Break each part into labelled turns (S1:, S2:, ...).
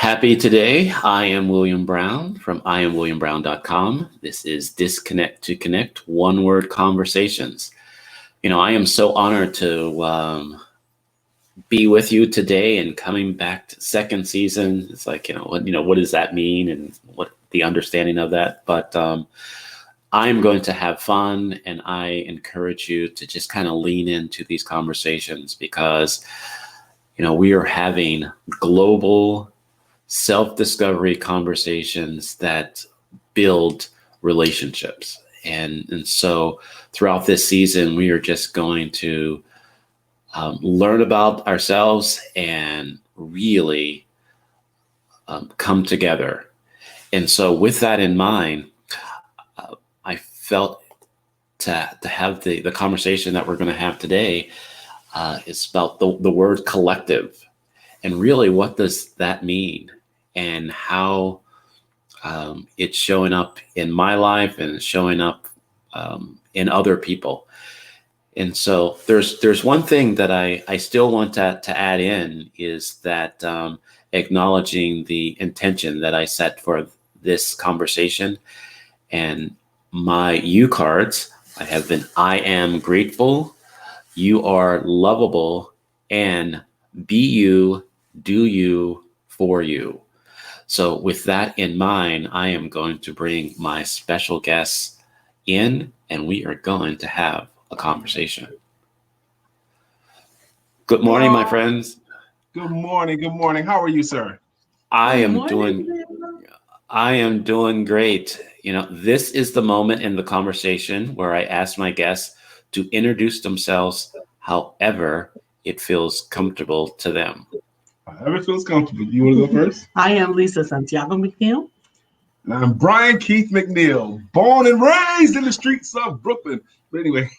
S1: Happy today. I am William Brown from IamWilliamBrown.com. This is Disconnect to Connect, one word conversations. I am so honored to be with you today and coming back to second season. It's like, what does that mean and what the understanding of that? But I'm going to have fun, and I encourage you to just kind of lean into these conversations because, we are having global self-discovery conversations that build relationships. And so throughout this season, we are just going to learn about ourselves and really come together. And so with that in mind, I felt to have the conversation that we're going to have today is about the word collective. And really, what does that mean? And how it's showing up in my life and showing up in other people. And so there's one thing that I still want to add in is that acknowledging the intention that I set for this conversation. And my U cards, I have been I am grateful, you are lovable, and be you, do you, for you. So with that in mind, I am going to bring my special guests in, and we are going to have a conversation. Good morning, my friends.
S2: Good morning. Good morning. How are you, sir?
S1: I am doing great. This is the moment in the conversation where I ask my guests to introduce themselves however it feels comfortable to them.
S2: However feels comfortable. You want to go first?
S3: I am Lisa Santiago McNeill.
S2: And I'm Brian Keith McNeill, born and raised in the streets of Brooklyn. But anyway.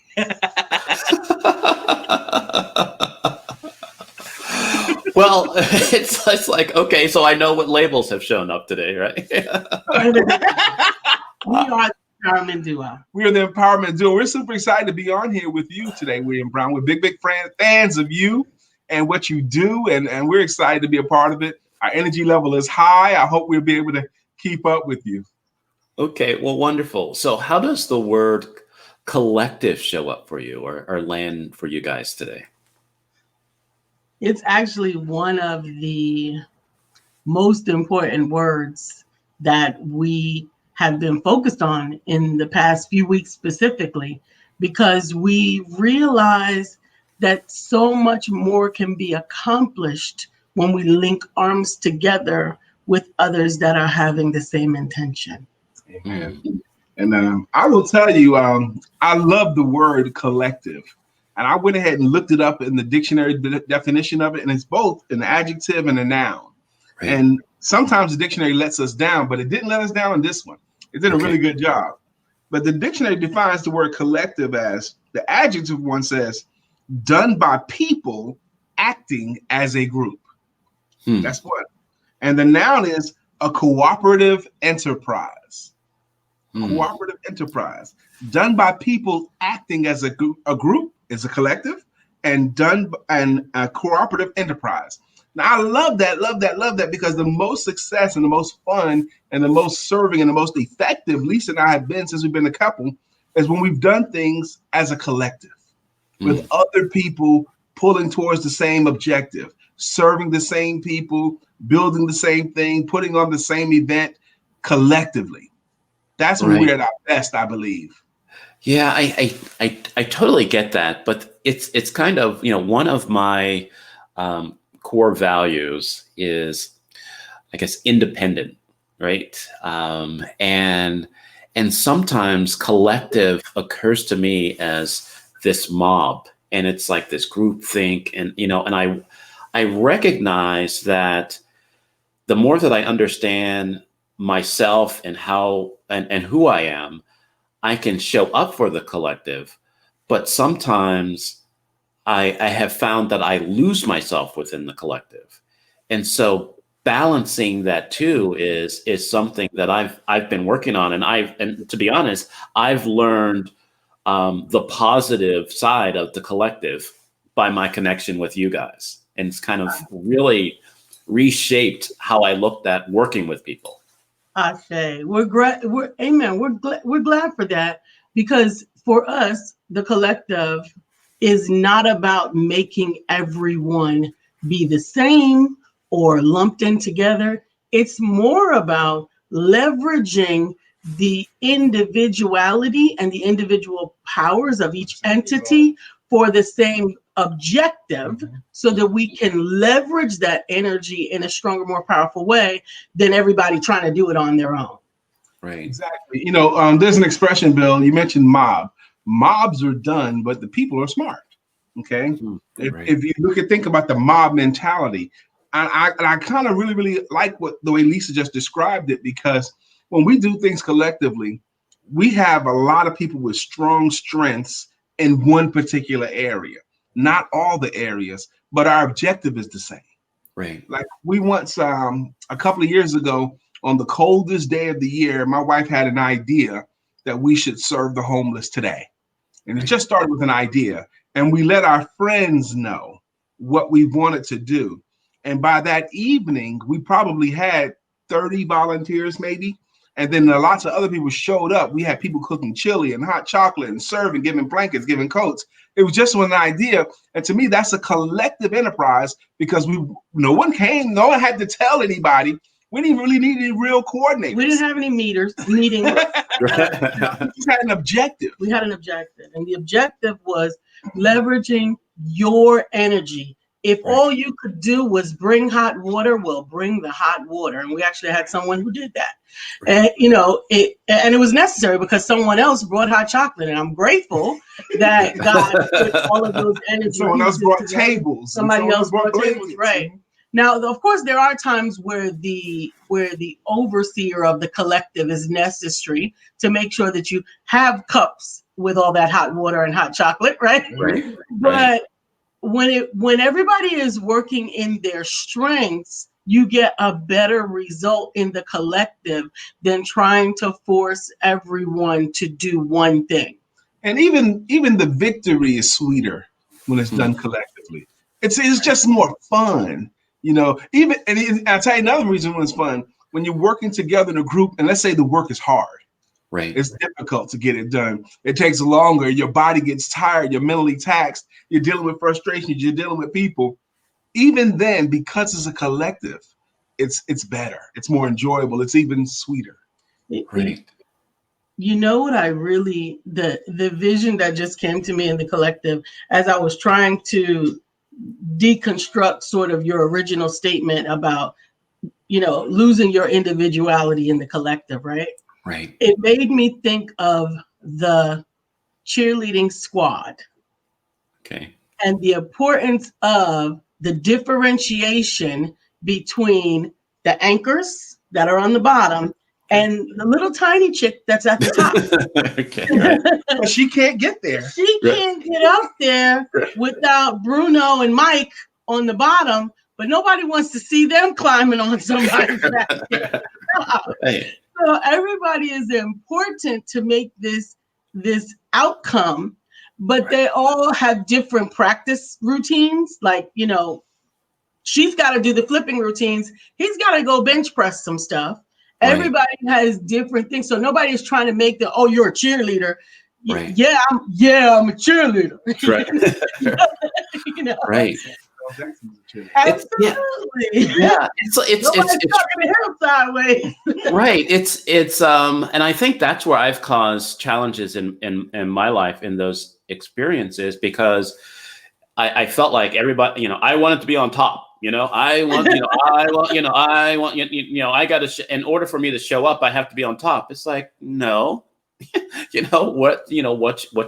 S1: Well, it's like, okay, so I know what labels have shown up today, right?
S3: We are the Empowerment Duo.
S2: We are the Empowerment Duo. We're super excited to be on here with you today, William Brown. We're big fans of you and what you do, and we're excited to be a part of it. Our energy level is high. I hope we'll be able to keep up with you.
S1: Okay, well, wonderful. So how does the word collective show up for you or land for you guys today?
S3: It's actually one of the most important words that we have been focused on in the past few weeks specifically, because we realize that so much more can be accomplished when we link arms together with others that are having the same intention.
S2: Amen. And I will tell you, I love the word collective. And I went ahead and looked it up in the dictionary definition of it, and it's both an adjective and a noun. Right. And sometimes the dictionary lets us down, but it didn't let us down in this one. It did a really good job. But the dictionary defines the word collective as, the adjective one says, done by people acting as a group. That's what. And the noun is a cooperative enterprise. Cooperative enterprise. Done by people acting as a group is a collective, and a cooperative enterprise. Now, I love that, because the most success and the most fun and the most serving and the most effective Lisa and I have been since we've been a couple is when we've done things as a collective with other people pulling towards the same objective, serving the same people, building the same thing, putting on the same event collectively. That's when we're at our best, I believe.
S1: Yeah, I totally get that, but it's kind of, one of my core values is, I guess, independent, right? And sometimes collective occurs to me as this mob, and it's like this group think, and and I recognize that the more that I understand myself and how and who I am, I can show up for the collective, but sometimes I have found that I lose myself within the collective. And so balancing that too is something that I've been working on. And to be honest, I've learned the positive side of the collective by my connection with you guys. And it's kind of really reshaped how I looked at working with people.
S3: Ashe. Amen. We're glad for that, because for us, the collective is not about making everyone be the same or lumped in together. It's more about leveraging the individuality and the individual powers of each entity for the same objective, so that we can leverage that energy in a stronger, more powerful way than everybody trying to do it on their own.
S1: Right.
S2: Exactly. You know, there's an expression, Bill. You mentioned mob. Mobs are done, but the people are smart. Okay.
S1: Right.
S2: If you think about the mob mentality, and I kind of really like the way Lisa just described it, because when we do things collectively, we have a lot of people with strong strengths in one particular area, not all the areas, but our objective is the same.
S1: Right.
S2: Like we once, a couple of years ago, on the coldest day of the year, my wife had an idea that we should serve the homeless today. And it just started with an idea. And we let our friends know what we wanted to do. And by that evening, we probably had 30 volunteers, maybe. And then lots of other people showed up. We had people cooking chili and hot chocolate and serving, giving blankets, giving coats. It was just an idea. And to me, that's a collective enterprise, because no one came, no one had to tell anybody. We didn't really need any real coordinators.
S3: We didn't have any meetings.
S2: We just had an objective.
S3: We had an objective, and the objective was leveraging your energy. If all you could do was bring hot water, we'll bring the hot water. And we actually had someone who did that. And it was necessary, because someone else brought hot chocolate. And I'm grateful that God put all of those energy.
S2: Someone else brought tables.
S3: Somebody else brought tables, right. Now, of course, there are times where the overseer of the collective is necessary to make sure that you have cups with all that hot water and hot chocolate, right?
S1: Right.
S3: But when everybody is working in their strengths, you get a better result in the collective than trying to force everyone to do one thing.
S2: And even the victory is sweeter when it's done collectively. It's just more fun. You know, and I'll tell you another reason when it's fun: when you're working together in a group, and let's say the work is hard.
S1: Right.
S2: It's difficult to get it done. It takes longer. Your body gets tired. You're mentally taxed. You're dealing with frustrations. You're dealing with people. Even then, because it's a collective, it's better. It's more enjoyable. It's even sweeter.
S1: Right.
S3: You know what the vision that just came to me in the collective, as I was trying to deconstruct sort of your original statement about, losing your individuality in the collective, right?
S1: Right.
S3: It made me think of the cheerleading squad.
S1: Okay.
S3: And the importance of the differentiation between the anchors that are on the bottom and the little tiny chick that's at the top.
S1: Okay. Right.
S2: But she can't get there.
S3: She can't get up there without Bruno and Mike on the bottom, but nobody wants to see them climbing on somebody's back.
S1: Right.
S3: So everybody is important to make this outcome, but they all have different practice routines. Like, she's got to do the flipping routines. He's got to go bench press some stuff. Right. Everybody has different things. So nobody is trying to make you're a cheerleader.
S1: Right.
S3: Yeah, I'm a cheerleader.
S1: Right. Right.
S3: Absolutely.
S1: Yeah. It's
S3: talking to him sideways.
S1: Right. It's and I think that's where I've caused challenges in my life in those experiences, because I felt like everybody, I wanted to be on top. I got to, in order for me to show up, I have to be on top. It's like, no, what's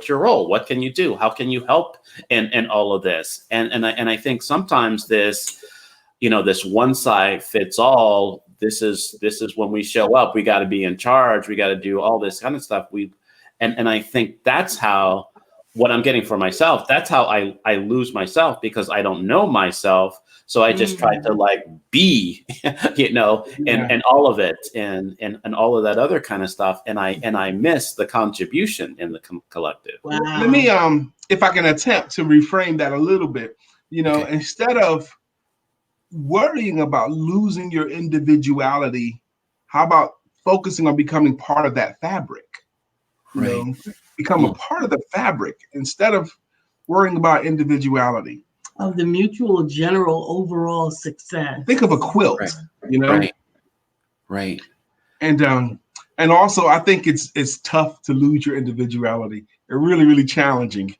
S1: your role? What can you do? How can you help in all of this? And I think sometimes this, this one size fits all, this is when we show up, we got to be in charge. We got to do all this kind of stuff. And I think that's how, what I'm getting for myself, that's how I lose myself, because I don't know myself. So I just try to be, and all of it and all of that other kind of stuff. And I miss the contribution in the collective.
S3: Wow.
S2: Let me, if I can attempt to reframe that a little bit,
S1: Okay.
S2: Instead of worrying about losing your individuality, how about focusing on becoming part of that fabric? Become a part of the fabric instead of worrying about individuality.
S3: Of the mutual general overall success.
S2: Think of a quilt,
S1: Right.
S2: And also I think it's tough to lose your individuality. It's really, really challenging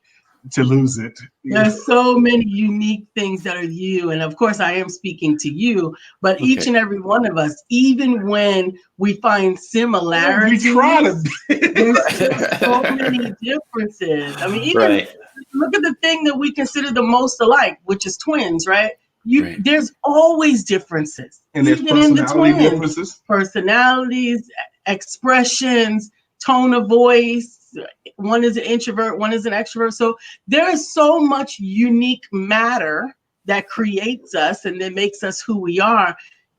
S2: to lose it.
S3: There's so many unique things that are you. And of course, I am speaking to you, but each and every one of us, even when we find similarities,
S2: we try to
S3: there's so many differences. I mean, even look at the thing that we consider the most alike, which is twins, right? There's always differences.
S2: And there's
S3: even in the twins,
S2: differences.
S3: Personalities, expressions, tone of voice. One is an introvert, one is an extrovert. So there is so much unique matter that creates us and that makes us who we are.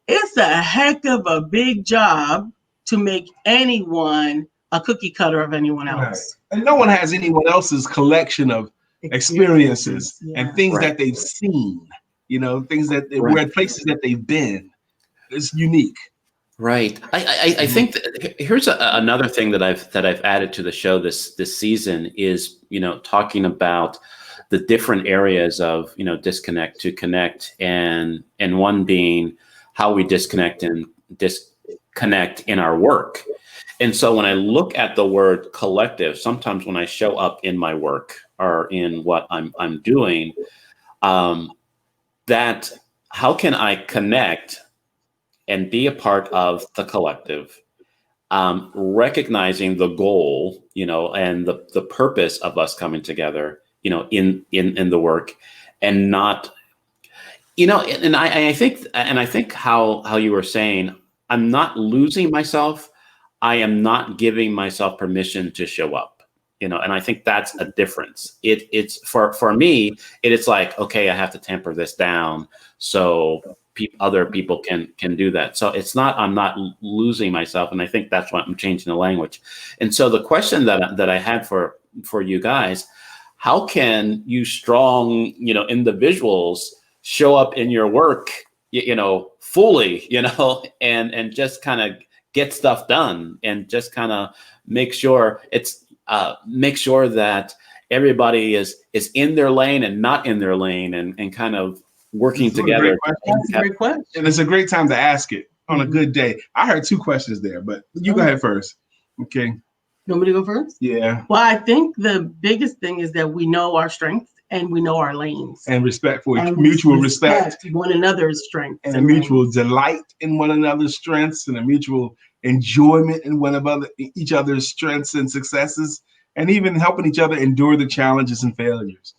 S3: It's a heck of a big job to make anyone a cookie cutter of anyone else.
S2: Right. And no one has anyone else's collection of experiences and things that they've seen, things that where places that they've been. It's unique.
S1: Right. I think that here's another thing that I've added to the show this season is, talking about the different areas of, disconnect to connect, and one being how we disconnect and disconnect in our work. And so when I look at the word collective, sometimes when I show up in my work or in what I'm doing, that how can I connect and be a part of the collective, recognizing the goal, and the purpose of us coming together, in the work, and not, and I think how you were saying, I'm not losing myself. I am not giving myself permission to show up, and I think that's a difference. It's for me, it's like, okay, I have to temper this down so other people can do that. So it's not, I'm not losing myself. And I think that's why I'm changing the language. And so the question that I had for you guys, how can you strong, individuals show up in your work, fully, and just kind of get stuff done, and just kind of make sure that everybody is in their lane and not in their lane, and kind of working together.
S3: That's a great question.
S2: And it's a great time to ask it on a good day. I heard two questions there, but you go ahead first. Okay.
S3: You want me to go first?
S2: Yeah.
S3: Well, I think the biggest thing is that we know our strengths and we know our lanes.
S2: And respect for mutual respect.
S3: One another's strengths.
S2: And a mutual delight in one another's strengths, and a mutual enjoyment in each other's strengths and successes, and even helping each other endure the challenges and failures.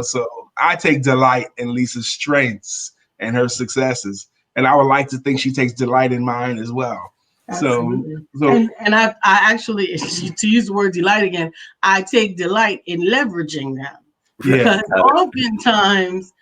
S2: So I take delight in Lisa's strengths and her successes, and I would like to think she takes delight in mine as well.
S3: Absolutely. And I actually, to use the word delight again, I take delight in leveraging them. Because oftentimes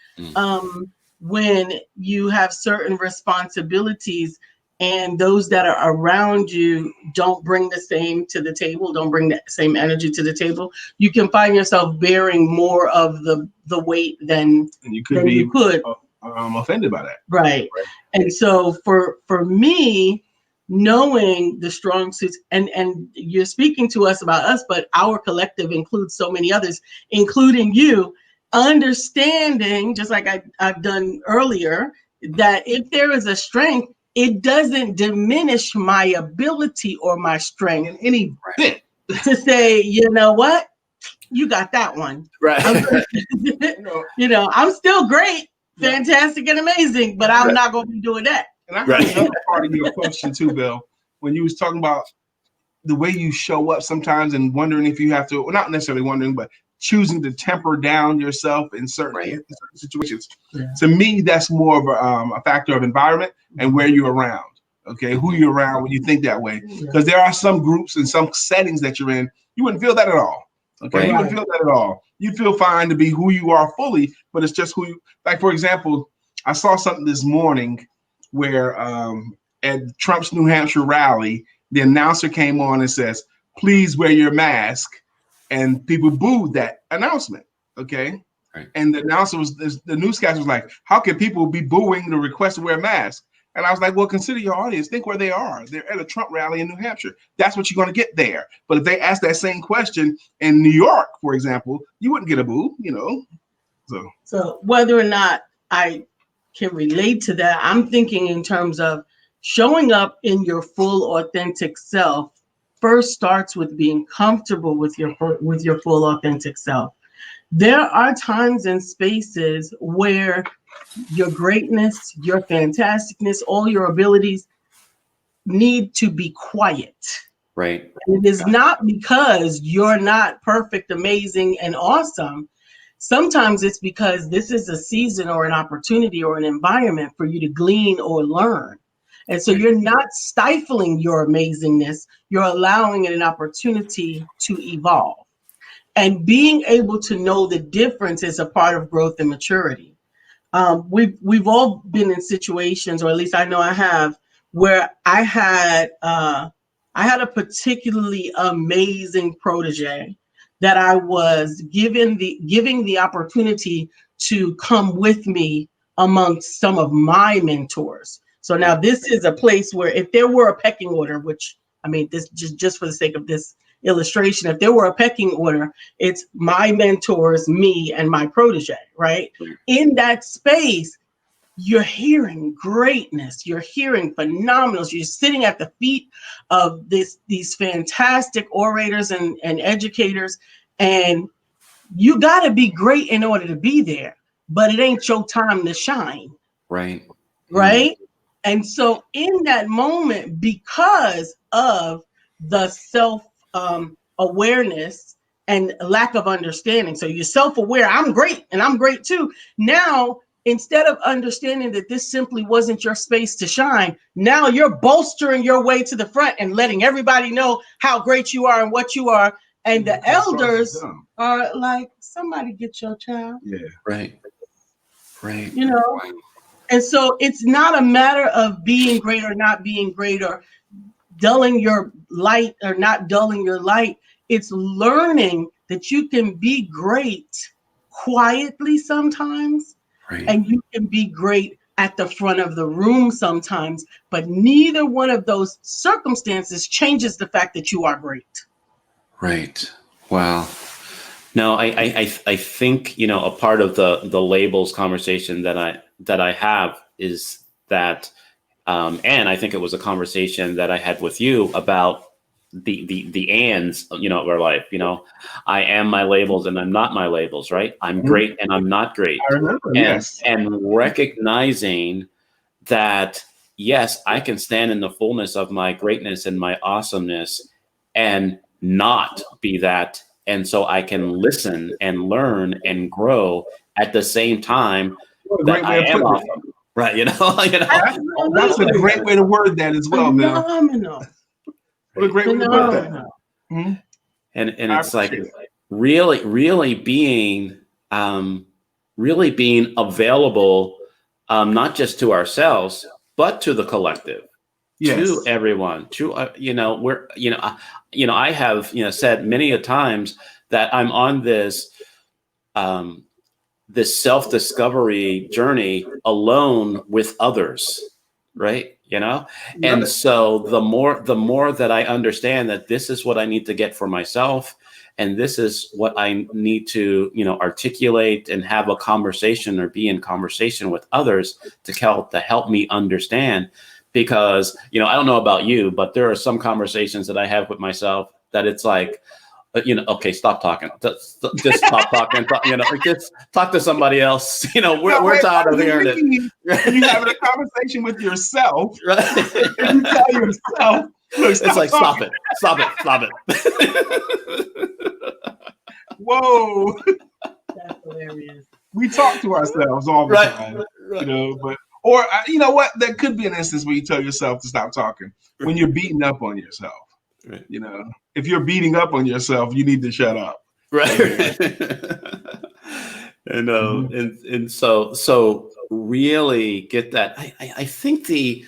S3: when you have certain responsibilities and those that are around you don't bring the same to the table, don't bring the same energy to the table, you can find yourself bearing more of the weight than you could.
S2: Offended by that.
S3: Right. And so for me, knowing the strong suits, and you're speaking to us about us, but our collective includes so many others, including you, understanding, just like I've done earlier, that if there is a strength, it doesn't diminish my ability or my strength in any bit to say, you know what, you got that one.
S1: Right.
S3: I'm still great, fantastic, and amazing, but I'm not going to be doing that.
S2: And I heard another part of your question too, Bill, when you was talking about the way you show up sometimes and wondering if you have to, well, not necessarily wondering, but choosing to temper down yourself in certain situations. Yeah. To me, that's more of a factor of environment and where you're around. Okay, who you're around when you think that way. Because there are some groups and some settings that you're in, you wouldn't feel that at all. Okay, you wouldn't feel that at all. You feel fine to be who you are fully, but it's just who you, like, for example, I saw something this morning where at Trump's New Hampshire rally, the announcer came on and says, "Please wear your mask," and people booed that announcement. Okay,
S1: Right.
S2: And the announcer the newscaster was like, how can people be booing the request to wear masks? And I was like, well, consider your audience. Think where they are. They're at a Trump rally in New Hampshire. That's what you're going to get there. But if they ask that same question in New York, for example, you wouldn't get a boo,
S3: So whether or not I can relate to that, I'm thinking in terms of showing up in your full authentic self first starts with being comfortable with your full authentic self. There are times and spaces where your greatness, your fantasticness, all your abilities need to be quiet.
S1: Right.
S3: And it is not because you're not perfect, amazing, and awesome. Sometimes it's because this is a season or an opportunity or an environment for you to glean or learn. And so you're not stifling your amazingness, you're allowing it an opportunity to evolve. And being able to know the difference is a part of growth and maturity. We've all been in situations, or at least I know I have, where I had a particularly amazing protege that I was giving the opportunity to come with me amongst some of my mentors. So now this is a place where if there were a pecking order, which I mean, this just for the sake of this illustration, if there were a pecking order, it's my mentors, me, and my protege, right? In that space, you're hearing greatness, you're hearing phenomenals, you're sitting at the feet of these fantastic orators and educators, and you got to be great in order to be there, but it ain't your time to shine.
S1: Right.
S3: Right. And so in that moment, because of the self awareness and lack of understanding, so you're self-aware, I'm great and I'm great too. Now, instead of understanding that this simply wasn't your space to shine, now you're bolstering your way to the front and letting everybody know how great you are and what you are. And the elders are like, somebody get your child.
S2: Yeah.
S1: Right. Right.
S3: And so it's not a matter of being great or not being great, or dulling your light or not dulling your light. It's learning that you can be great quietly sometimes, and you can be great at the front of the room sometimes, but neither one of those circumstances changes the fact that you are great.
S1: Right. Wow. No, I think, a part of the labels conversation that I have is that, and I think it was a conversation that I had with you about the ands, of our life. I am my labels and I'm not my labels, right? I'm great and I'm not great.
S2: I remember, yes.
S1: And recognizing that, yes, I can stand in the fullness of my greatness and my awesomeness and not be that. And so I can listen and learn and grow at the same time that I am awesome. Right.
S2: That's a great way to word that as well, Bill.
S3: Phenomenal.
S2: What a great way to put that.
S1: Mm-hmm. And it's like really being available, not just to ourselves, but to the collective. Yes. To everyone, to I have said many a times that I'm on this this self-discovery journey alone with others, right? And so the more that I understand that this is what I need to get for myself, and this is what I need to articulate and have a conversation or be in conversation with others to help me understand. Because, I don't know about you, but there are some conversations that I have with myself that it's like, okay, stop talking. Just stop talking. Just talk to somebody else. We're tired of hearing it.
S2: You're having a conversation with yourself.
S1: Right.
S2: And you tell yourself, look,
S1: it's like, stop it.
S2: Whoa.
S3: That's hilarious.
S2: We talk to ourselves all the time, but. Or, you know what? There could be an instance where you tell yourself to stop talking when you're beating up on yourself. Right. If you're beating up on yourself, you need to shut up.
S1: Right. And so really get that. I think the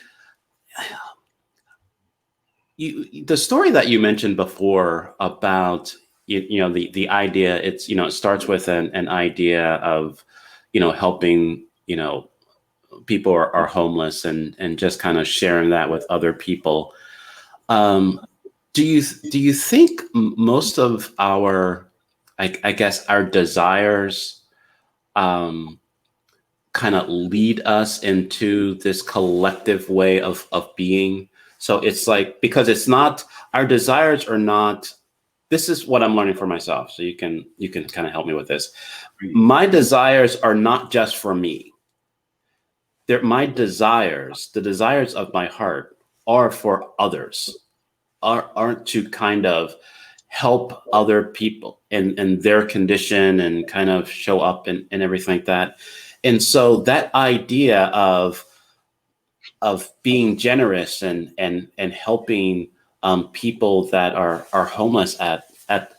S1: story that you mentioned before about, the idea, it's, it starts with an idea of, helping, people are homeless, and just kind of sharing that with other people. Do you think most of our, I guess, our desires kind of lead us into this collective way of being? So it's like, because it's not, our desires are not, this is what I'm learning for myself. So you can kind of help me with this. My desires are not just for me. My desires, the desires of my heart, are for others, aren't to kind of help other people in their condition and kind of show up and everything like that. And so that idea of being generous and helping people that are homeless at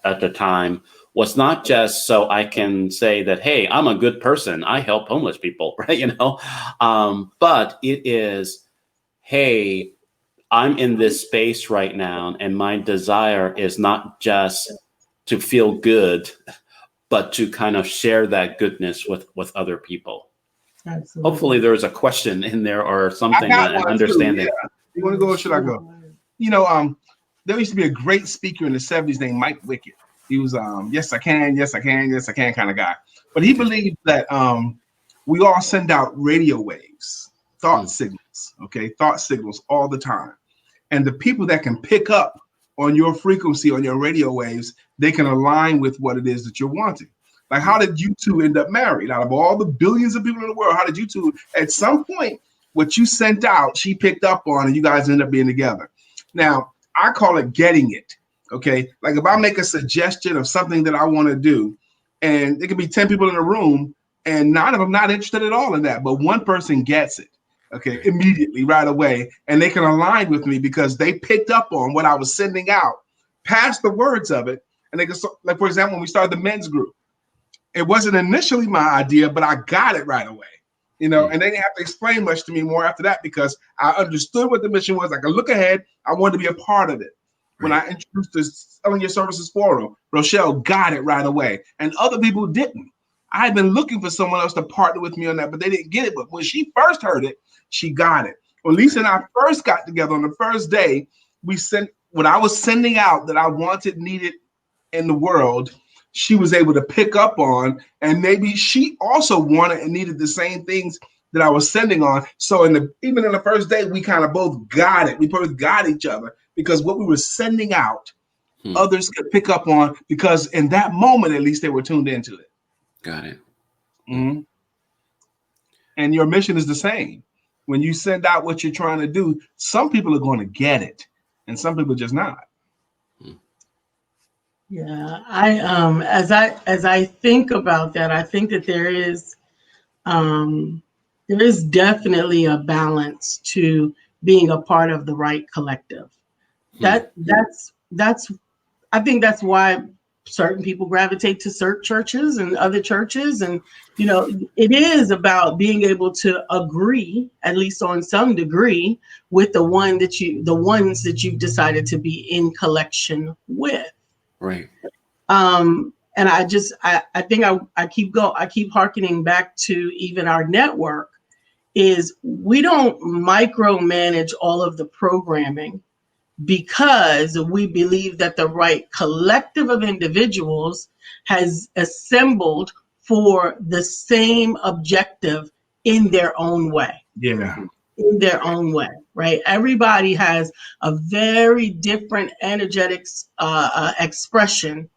S1: the time was not just so I can say that, hey, I'm a good person, I help homeless people, right? But it is, hey, I'm in this space right now, and my desire is not just to feel good, but to kind of share that goodness with other people.
S3: Absolutely.
S1: Hopefully there's a question in there or something,
S2: I got
S1: an
S2: one
S1: understanding.
S2: too, yeah. You want to go or should I go? There used to be a great speaker in the 70s named Mike Wickett. He was yes I can, yes I can, yes I can kind of guy. But he believed that we all send out radio waves, thought signals, thought signals all the time. And the people that can pick up on your frequency, on your radio waves, they can align with what it is that you're wanting. Like, how did you two end up married? Out of all the billions of people in the world, how did you two, at some point, what you sent out, she picked up on, and you guys end up being together? Now, I call it getting it, okay? Like, if I make a suggestion of something that I want to do, and there could be 10 people in the room, and 9 of them not interested at all in that, but one person gets it, okay, immediately, right away, and they can align with me because they picked up on what I was sending out, past the words of it, and they can, like, for example, when we started the men's group, it wasn't initially my idea, but I got it right away, and they didn't have to explain much to me more after that because I understood what the mission was. I could look ahead. I wanted to be a part of it. When I introduced the Selling Your Services Forum, Rochelle got it right away, and other people didn't. I had been looking for someone else to partner with me on that, but they didn't get it. But when she first heard it, she got it. When Lisa and I first got together on the first day, we sent what I was sending out that I wanted, needed in the world. She was able to pick up on, and maybe she also wanted and needed the same things that I was sending on. So even in the first day, we kind of both got it. We both got each other because what we were sending out, others could pick up on, because in that moment, at least, they were tuned into it.
S1: Got it.
S2: Mm-hmm. And your mission is the same. When you send out what you're trying to do, some people are going to get it, and some people just not.
S3: Yeah, as I think about that, I think that there is definitely a balance to being a part of the right collective. That's I think that's why certain people gravitate to certain churches and other churches, and it is about being able to agree, at least on some degree, with the ones that you've decided to be in collection with.
S1: Right.
S3: And I think I keep hearkening back to even our network is we don't micromanage all of the programming because we believe that the right collective of individuals has assembled for the same objective in their own way.
S2: Yeah.
S3: In their own way, right? Everybody has a very different energetic expression,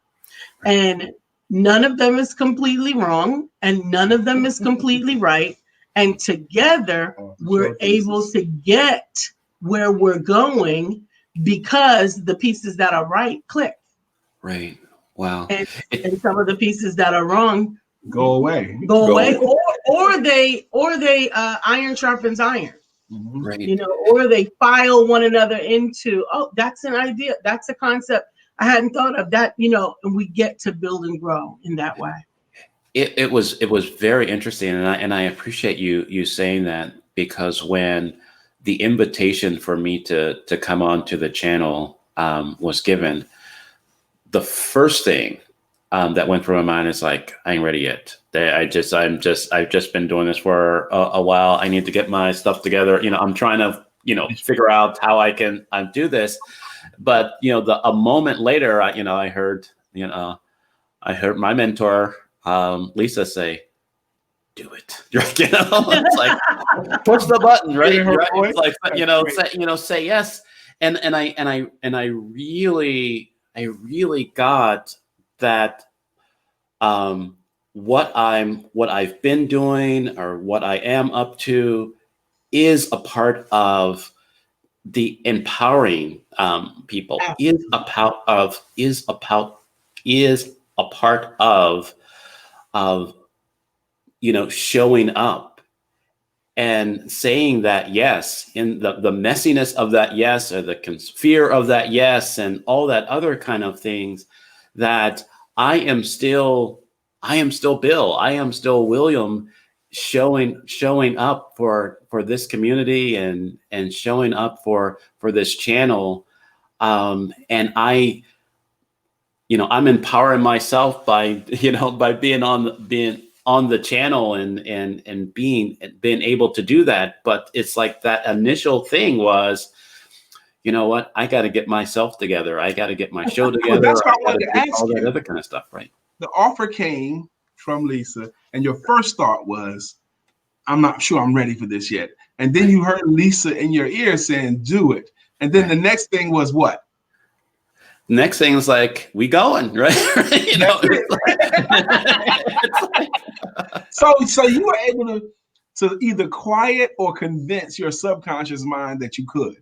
S3: and none of them is completely wrong, and none of them is completely right. And together, we're able to get where we're going because the pieces that are right click.
S1: Right. Wow.
S3: And some of the pieces that are wrong
S2: go away,
S3: or they iron sharpens iron.
S1: Right.
S3: Or they file one another into, oh, that's an idea, that's a concept I hadn't thought of that, and we get to build and grow in that way.
S1: It was very interesting, and I appreciate you saying that, because when the invitation for me to come on to the channel was given, the first thing that went through my mind is like, I ain't ready yet. I've just been doing this for a while. I need to get my stuff together. I'm trying to, figure out how I can do this. But, a moment later, I heard my mentor, Lisa, say, do it. It's like, push the button, right? It's like, say yes. And I really got that what I've been doing or what I am up to is a part of the empowering people, is a part of showing up and saying that yes, in the messiness of that yes, or the fear of that yes, and all that other kind of things, that I am still Bill, I am still William, showing up for this community and showing up for this channel, and I'm empowering myself by being on the channel and being able to do that. But it's like that initial thing was, you know what, I got to get myself together. I got to get my show together.
S2: That's what I wanted to ask
S1: all
S2: you.
S1: That other kind of stuff, right?
S2: The offer came from Lisa, and your first thought was, I'm not sure I'm ready for this yet. And then you heard Lisa in your ear saying, do it. And then the next thing was what?
S1: Next thing is like, we going, right?
S2: So you were able to either quiet or convince your subconscious mind that you could.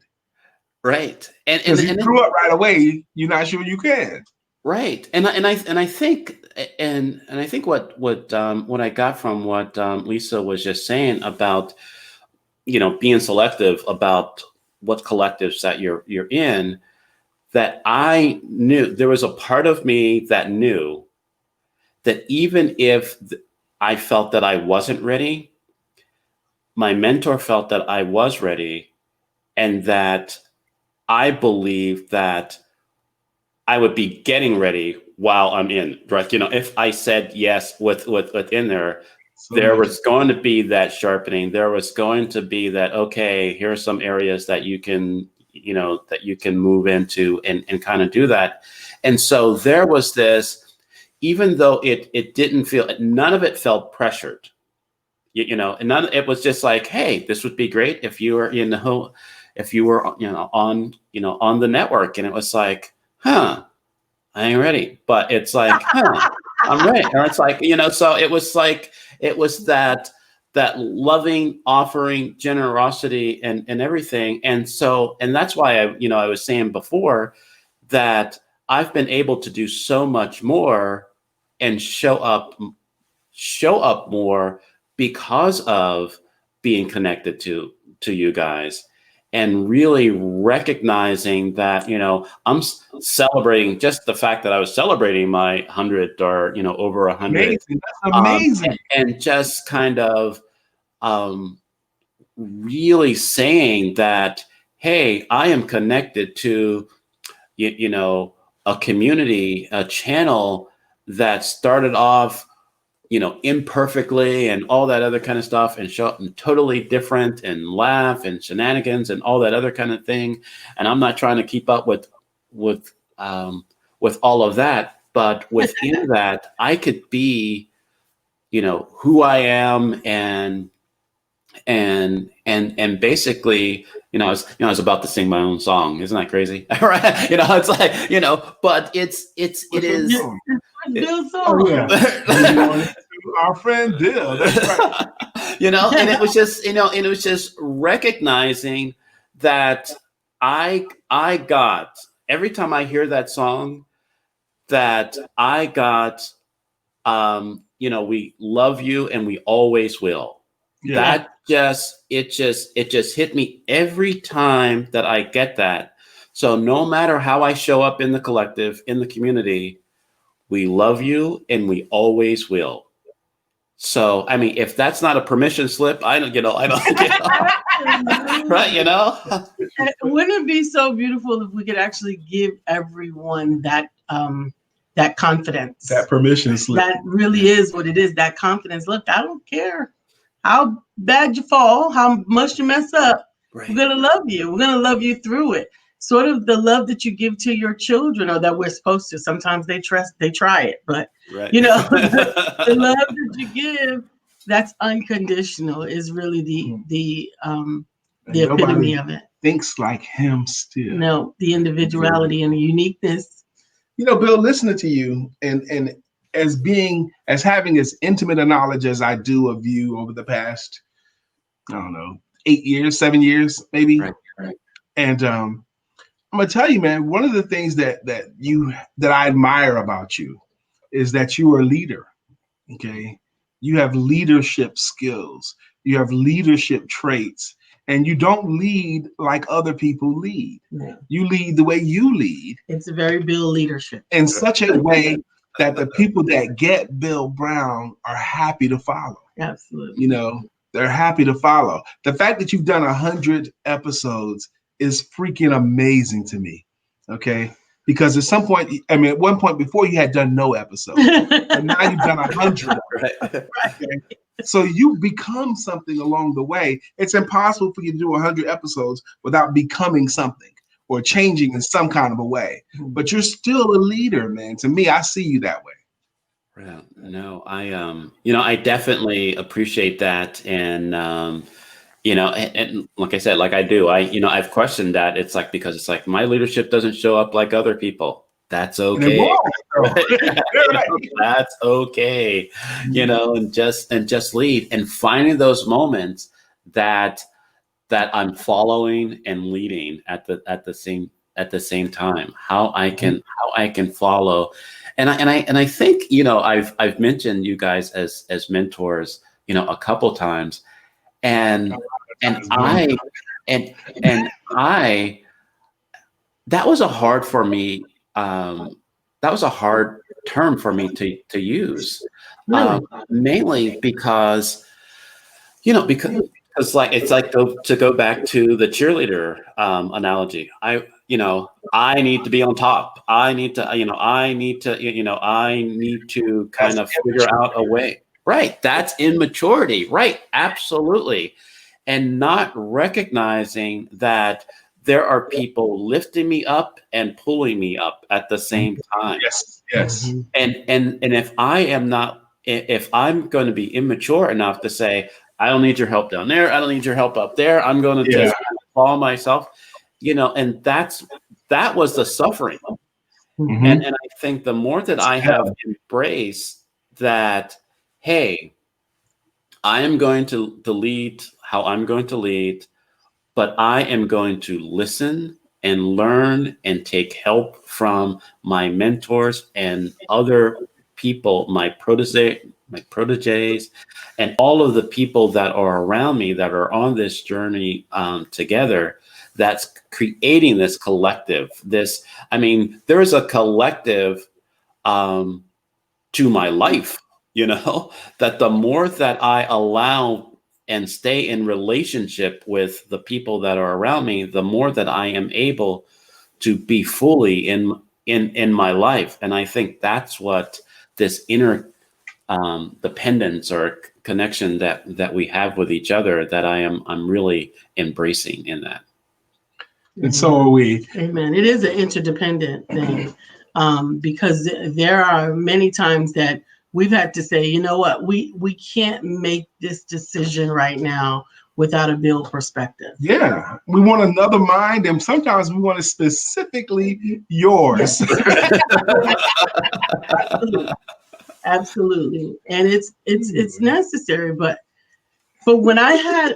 S1: Right. And
S2: you grew up right away, you're not sure you can.
S1: Right. And I think what I got from what Lisa was just saying about, being selective about what collectives that you're in, that I knew there was a part of me that knew that even if I felt that I wasn't ready, my mentor felt that I was ready, and that I believed that I would be getting ready while I'm in, right? If I said yes within there, there was going to be that sharpening. There was going to be that, okay, here are some areas that you can move into and kind of do that. And so there was this, even though it didn't feel, none of it felt pressured, and it was just like, hey, this would be great if you were on the network. And it was like, I ain't ready, but it's like, I'm ready. Or it's like, so it was that loving, offering, generosity, and everything. And that's why I was saying before that I've been able to do so much more and show up more because of being connected to you guys. And really recognizing that, I'm celebrating just the fact that I was celebrating my 100 or, over 100.
S2: Amazing. That's amazing.
S1: And just kind of really saying that, hey, I am connected to, a community, a channel that started off, imperfectly and all that other kind of stuff, and show up totally different and laugh and shenanigans and all that other kind of thing. And I'm not trying to keep up with all of that, but within that, I could be, who I am, and basically, I was about to sing my own song. Isn't that crazy? Right? It's like, but it is.
S3: Bill's song.
S2: Oh, yeah. Our friend Bill. That's right.
S1: And it was just, and it was just recognizing that I got, every time I hear that song, that I got, we love you and we always will. Yeah. It just hit me every time that I get that. So no matter how I show up in the collective, in the community, we love you and we always will. So, I mean, if that's not a permission slip, I don't, right?
S3: Wouldn't it be so beautiful if we could actually give everyone that that confidence.
S2: That permission slip.
S3: That really is what it is, that confidence. Look, I don't care how bad you fall, how much you mess up.
S1: Right.
S3: We're going to love you. We're going to love you through it. Sort of the love that you give to your children, or that we're supposed to. Sometimes they try it, but
S1: right.
S3: The love that you give, that's unconditional, is really the epitome of it.
S2: Thinks like him still.
S3: No, the individuality and the uniqueness.
S2: Bill, listening to you and as having as intimate a knowledge as I do of you over the past, I don't know, 8 years, 7 years, maybe.
S1: Right.
S2: And I'm gonna tell you, man, one of the things that I admire about you is that you are a leader. Okay. You have leadership skills, you have leadership traits, and you don't lead like other people lead.
S3: No.
S2: You lead the way you lead.
S3: It's a very Bill leadership.
S2: In such a way that the people that get Bill Brown are happy to follow.
S3: Absolutely.
S2: They're happy to follow. The fact that you've done 100 episodes is freaking amazing to me. Okay. Because at some point, at one point before, you had done no episodes, and now you've done 100.
S1: Right.
S2: Okay? So you become something along the way. It's impossible for you to do 100 episodes without becoming something or changing in some kind of a way. But you're still a leader, man. To me, I see you that way.
S1: Yeah. No, I definitely appreciate that, and and like I said, like I do, I've questioned that. It's like, because it's like my leadership doesn't show up like other people. That's okay. That's okay. And just lead, and finding those moments that I'm following and leading at the same time. How I can follow, and I think I've mentioned you guys as mentors a couple times. And I that was a hard for me. That was a hard term for me to use, mainly because like, it's like to go back to the cheerleader analogy. I need to be on top. I need to kind of figure out a way. Right. That's immaturity. Right. Absolutely. And not recognizing that there are people lifting me up and pulling me up at the same time.
S2: Yes. Yes.
S1: And if I'm going to be immature enough to say, I don't need your help down there, I don't need your help up there, I'm going to just fall myself, and that was the suffering. And I think the more that I have embraced that, hey, I am going to lead how I'm going to lead, but I am going to listen and learn and take help from my mentors and other people, my proteges, and all of the people that are around me that are on this journey together. That's creating this collective. There is a collective to my life. That the more that I allow and stay in relationship with the people that are around me, the more that I am able to be fully in my life. And I think that's what this inner dependence or connection that we have with each other, that I'm really embracing in that.
S2: And so are we.
S3: Amen. It is an interdependent thing, because there are many times that we've had to say, you know what, we can't make this decision right now without a Bill perspective.
S2: Yeah, we want another mind, and sometimes we want it specifically yours.
S3: Yes. Absolutely. And it's necessary, but when I had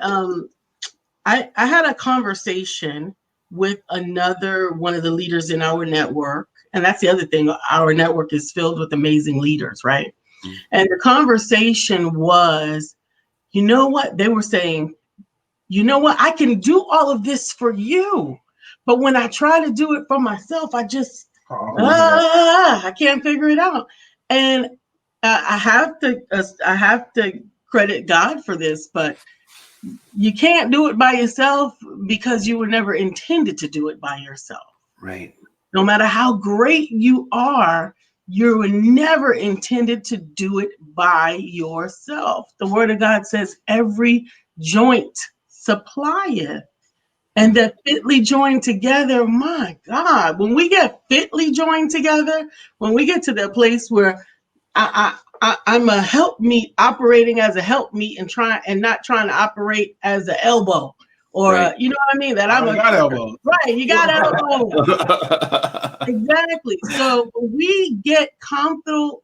S3: I had a conversation with another one of the leaders in our network, and that's the other thing, our network is filled with amazing leaders, right? And the conversation was, you know what, they were saying, you know what, I can do all of this for you, but when I try to do it for myself, I just I can't figure it out. And I have to credit God for this, but you can't do it by yourself because you were never intended to do it by yourself.
S1: Right.
S3: No matter how great you are, You were never intended to do it by yourself. The word of God says every joint supplieth. And that fitly joined together, my God, when we get fitly joined together, when we get to the place where I'm a helpmeet operating as a helpmeet and not trying to operate as an elbow or
S1: Right.
S3: you know what I mean? That
S2: I
S3: I'm a
S2: got elbows.
S3: right. You got elbows. Exactly. So when we get comfortable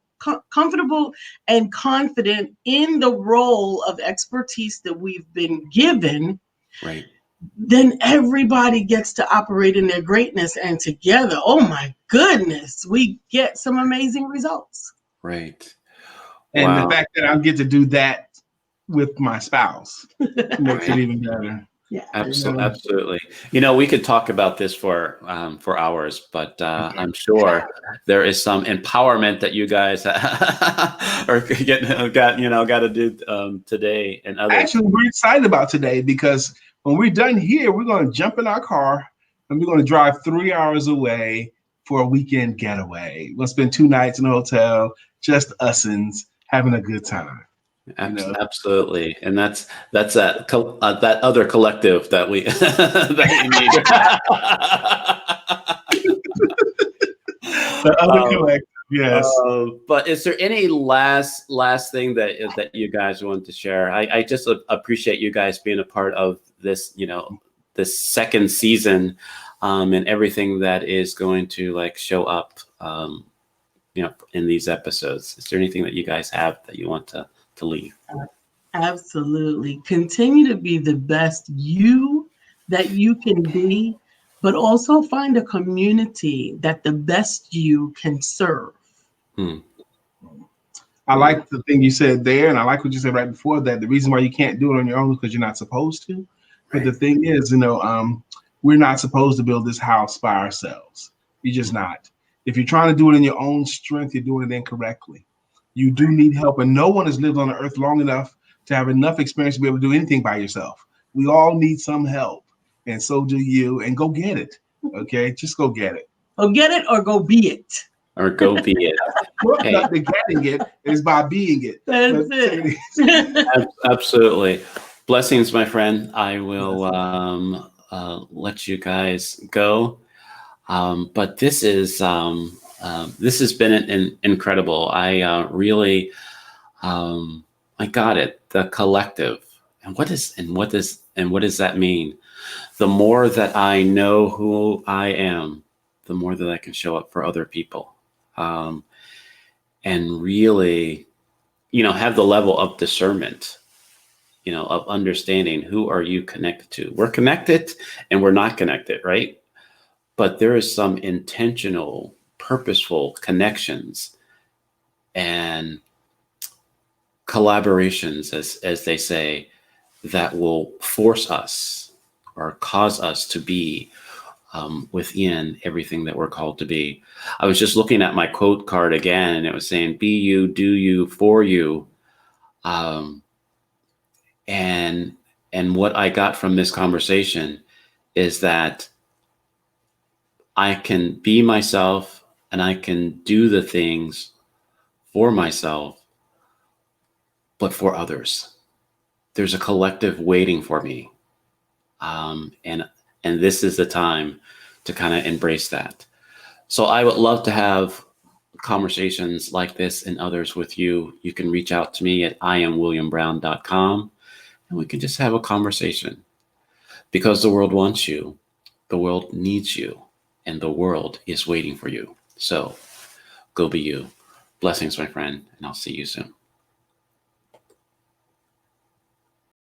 S3: and confident in the role of expertise that we've been given,
S1: Right.
S3: then everybody gets to operate in their greatness, and together, oh my goodness, we get some amazing results.
S1: Right.
S2: And the
S1: Wow.
S2: fact that I get to do that with my spouse makes it
S1: Right.
S2: even better.
S3: Yeah.
S1: Absolutely. You know, we could talk about this for hours, but I'm sure there is some empowerment that you guys are got to do today and others.
S2: Actually, we're excited about today because when we're done here, we're going to jump in our car and we're going to drive 3 hours away for a weekend getaway. We'll spend 2 nights in a hotel, just usins, having a good time.
S1: Absolutely, and that's that that other collective that we that we need.
S2: The other collective, yes.
S1: But is there any last thing that you guys want to share? I just appreciate you guys being a part of this, this second season, and everything that is going to like show up, in these episodes. Is there anything that you guys have that you want to leave?
S3: Absolutely. Continue to be the best you that you can be, but also find a community that the best you can serve.
S2: I like the thing you said there, and I like what you said right before that. The reason why you can't do it on your own is because you're not supposed to. But the thing is, we're not supposed to build this house by ourselves. You're just not. If you're trying to do it in your own strength, you're doing it incorrectly. You do need help, and no one has lived on the earth long enough to have enough experience to be able to do anything by yourself. We all need some help, and so do you. And go get it. Okay, just go get it.
S3: Go get it or go be it.
S1: Or go be it.
S2: Well, not the getting it is by being it.
S3: That's it.
S1: Absolutely. Blessings, my friend. I will let you guys go. But this has been incredible. I really, I got it. The collective, and what does that mean? The more that I know who I am, the more that I can show up for other people, and really, have the level of discernment, of understanding who are you connected to. We're connected and we're not connected, right? But there is some intentional, purposeful connections and collaborations, as they say, that will force us or cause us to be within everything that we're called to be. I was just looking at my quote card again, and it was saying, "Be you, do you, for you." And what I got from this conversation is that I can be myself and I can do the things for myself, but for others. There's a collective waiting for me. And this is the time to kind of embrace that. So I would love to have conversations like this and others with you. You can reach out to me at IamWilliamBrown.com and we can just have a conversation, because the world wants you, the world needs you, and the world is waiting for you. So go be you. Blessings, my friend, and I'll see you soon.